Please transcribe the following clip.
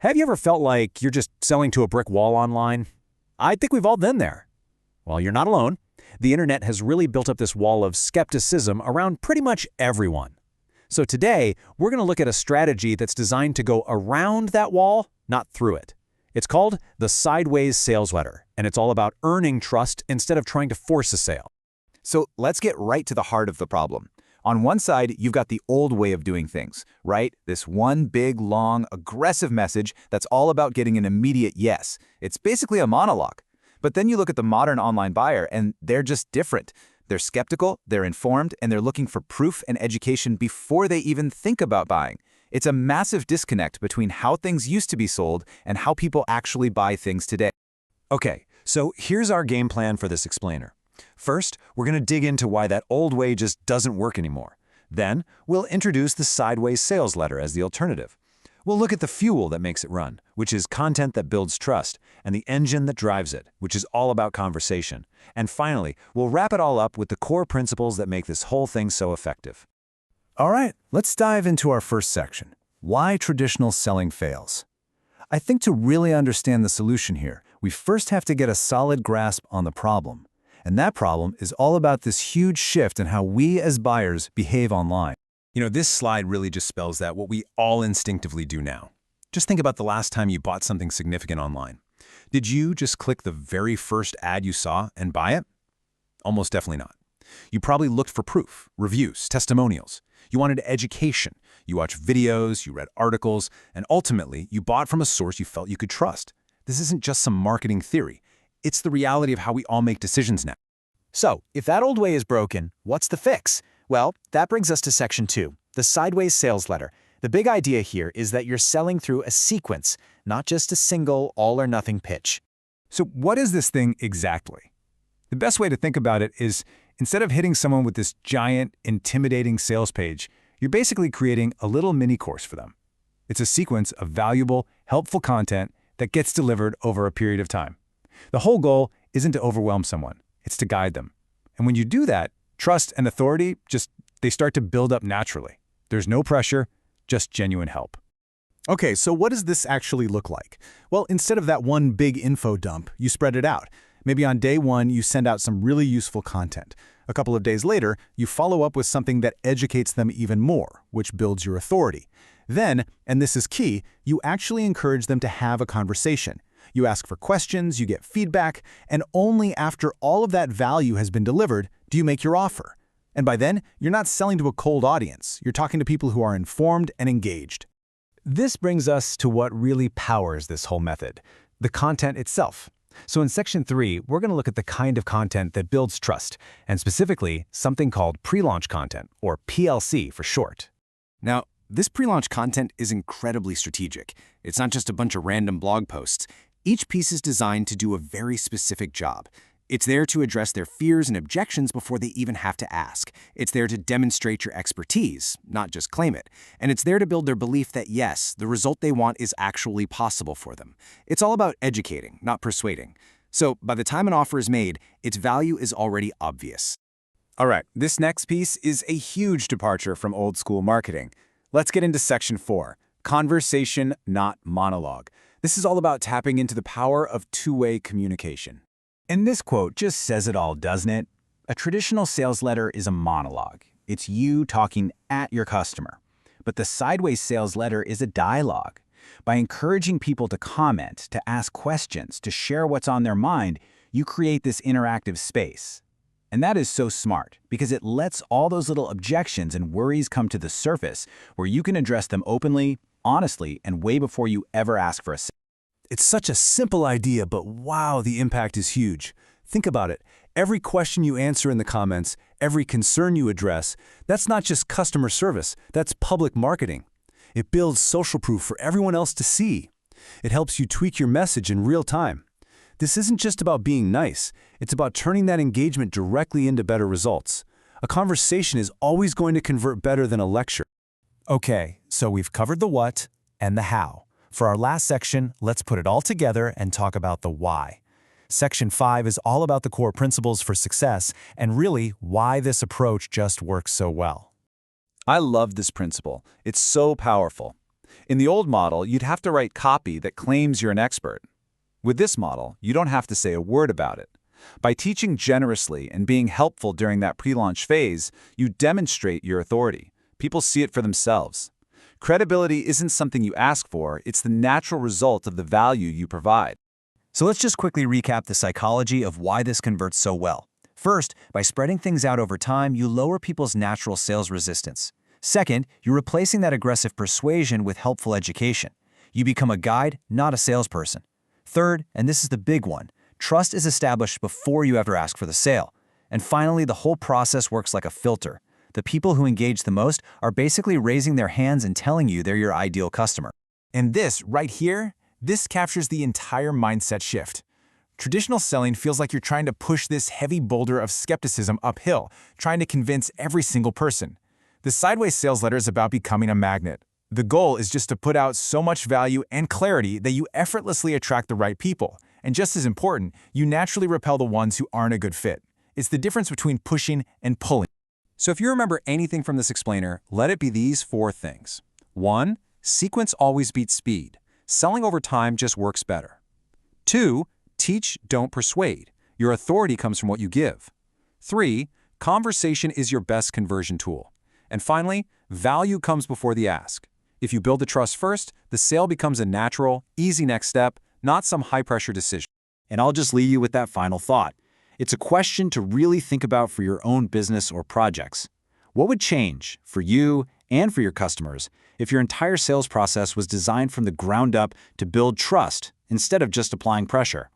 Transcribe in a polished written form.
Have you ever felt like you're just selling to a brick wall online? I think we've all been there. Well, you're not alone. The internet has really built up this wall of skepticism around pretty much everyone. So today, we're going to look at a strategy that's designed to go around that wall, not through it. It's called the sideways sales letter, and it's all about earning trust instead of trying to force a sale. So let's get right to the heart of the problem. On one side, you've got the old way of doing things, right? This one big, long, aggressive message that's all about getting an immediate yes. It's basically a monologue. But then you look at the modern online buyer, and they're just different. They're skeptical, they're informed, and they're looking for proof and education before they even think about buying. It's a massive disconnect between how things used to be sold and how people actually buy things today. Okay, so here's our game plan for this explainer. First, we're going to dig into why that old way just doesn't work anymore. Then, we'll introduce the sideways sales letter as the alternative. We'll look at the fuel that makes it run, which is content that builds trust, and the engine that drives it, which is all about conversation. And finally, we'll wrap it all up with the core principles that make this whole thing so effective. All right, let's dive into our first section. Why traditional selling fails. I think to really understand the solution here, we first have to get a solid grasp on the problem. And that problem is all about this huge shift in how we as buyers behave online. You know, this slide really just spells that what we all instinctively do now. Just think about the last time you bought something significant online. Did you just click the very first ad you saw and buy it? Almost definitely not. You probably looked for proof, reviews, testimonials. You wanted education. You watched videos, you read articles, and ultimately, you bought from a source you felt you could trust. This isn't just some marketing theory. It's the reality of how we all make decisions now. So, if that old way is broken, what's the fix? Well, that brings us to section 2, the sideways sales letter. The big idea here is that you're selling through a sequence, not just a single all-or-nothing pitch. So what is this thing exactly? The best way to think about it is, instead of hitting someone with this giant, intimidating sales page, you're basically creating a little mini course for them. It's a sequence of valuable, helpful content that gets delivered over a period of time. The whole goal isn't to overwhelm someone, it's to guide them. And when you do that, trust and authority they start to build up naturally. There's no pressure, just genuine help. Okay, so what does this actually look like? Well, instead of that one big info dump, you spread it out. Maybe on day 1, you send out some really useful content. A couple of days later, you follow up with something that educates them even more, which builds your authority. Then, and this is key, you actually encourage them to have a conversation. You ask for questions, you get feedback, and only after all of that value has been delivered do you make your offer. And by then, you're not selling to a cold audience. You're talking to people who are informed and engaged. This brings us to what really powers this whole method, the content itself. So in section 3, we're going to look at the kind of content that builds trust, and specifically something called Prelaunch Content, or PLC for short. Now, this pre-launch content is incredibly strategic. It's not just a bunch of random blog posts. Each piece is designed to do a very specific job. It's there to address their fears and objections before they even have to ask. It's there to demonstrate your expertise, not just claim it. And it's there to build their belief that yes, the result they want is actually possible for them. It's all about educating, not persuading. So by the time an offer is made, its value is already obvious. All right, this next piece is a huge departure from old school marketing. Let's get into section 4, conversation, not monologue. This is all about tapping into the power of two-way communication. And this quote just says it all, doesn't it? A traditional sales letter is a monologue. It's you talking at your customer. But the sideways sales letter is a dialogue. By encouraging people to comment, to ask questions, to share what's on their mind, you create this interactive space. And that is so smart because it lets all those little objections and worries come to the surface where you can address them openly, honestly, and way before you ever ask for a sale. It's such a simple idea, but wow, the impact is huge. Think about it. Every question you answer in the comments, every concern you address, that's not just customer service, that's public marketing. It builds social proof for everyone else to see. It helps you tweak your message in real time. This isn't just about being nice, it's about turning that engagement directly into better results. A conversation is always going to convert better than a lecture. Okay, so we've covered the what and the how. For our last section, let's put it all together and talk about the why. Section 5 is all about the core principles for success and really why this approach just works so well. I love this principle. It's so powerful. In the old model, you'd have to write copy that claims you're an expert. With this model, you don't have to say a word about it. By teaching generously and being helpful during that pre-launch phase, you demonstrate your authority. People see it for themselves. Credibility isn't something you ask for, it's the natural result of the value you provide. So let's just quickly recap the psychology of why this converts so well. First, by spreading things out over time, you lower people's natural sales resistance. Second, you're replacing that aggressive persuasion with helpful education. You become a guide, not a salesperson. Third, and this is the big one, trust is established before you ever ask for the sale. And finally, the whole process works like a filter. The people who engage the most are basically raising their hands and telling you they're your ideal customer. And this, right here, this captures the entire mindset shift. Traditional selling feels like you're trying to push this heavy boulder of skepticism uphill, trying to convince every single person. The sideways sales letter is about becoming a magnet. The goal is just to put out so much value and clarity that you effortlessly attract the right people. And just as important, you naturally repel the ones who aren't a good fit. It's the difference between pushing and pulling. So if you remember anything from this explainer, let it be these 4 things. 1. Sequence always beats speed. Selling over time just works better. 2. Teach, don't persuade. Your authority comes from what you give. 3. Conversation is your best conversion tool. And finally, value comes before the ask. If you build the trust first, the sale becomes a natural, easy next step, not some high-pressure decision. And I'll just leave you with that final thought. It's a question to really think about for your own business or projects. What would change for you and for your customers if your entire sales process was designed from the ground up to build trust instead of just applying pressure?